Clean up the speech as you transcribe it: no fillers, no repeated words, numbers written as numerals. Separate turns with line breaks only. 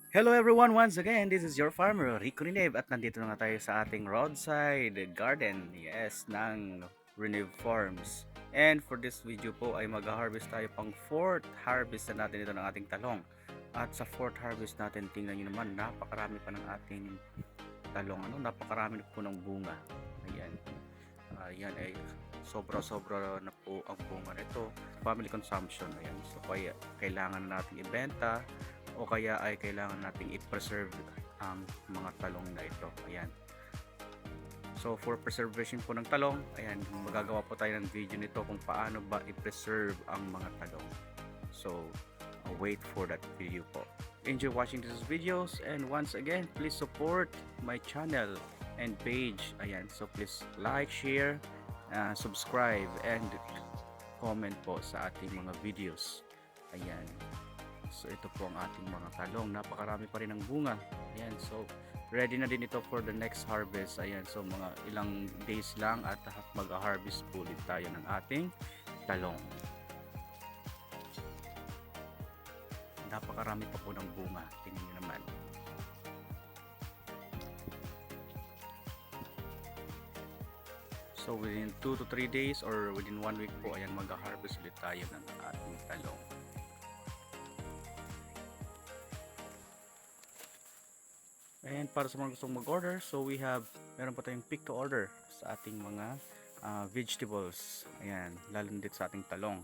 Hello everyone, once again, this is your farmer, Rico Rinev, at nandito na nga tayo sa ating roadside garden, yes, ng Rinev Farms. And for this video po ay mag-harvest tayo pang 4th harvest na natin ito ng ating talong. At sa 4th harvest natin, tingnan nyo naman, napakarami pa ng ating talong, napakarami na po ng bunga. Ayan, yan ay sobra-sobra na po ang bunga nito, family consumption. Ayan, so kaya kailangan na natin ibenta o kaya ay kailangan nating i-preserve ang mga talong na ito. Ayan. So for preservation po ng talong, ayan, magagawa po tayo ng video nito kung paano ba i-preserve ang mga talong. So wait for that video po. Enjoy watching these videos, and once again, please support my channel and page. Ayan, so please like, share, subscribe, and comment po sa ating mga videos. Ayan. So ito po ang ating mga talong, napakarami pa rin ng bunga. Ayan, so ready na din ito for the next harvest. Ayan, so mga ilang days lang at mag-harvest po ulit tayo ng ating talong. Napakarami pa po ng bunga, tingnan nyo naman. So within 2 to 3 days or within 1 week po, ayan, mag-harvest ulit tayo ng ating talong. And para sa mga gustong mag-order, so meron pa tayong pick to order sa ating mga vegetables. Ayan, lalo dito sa ating talong.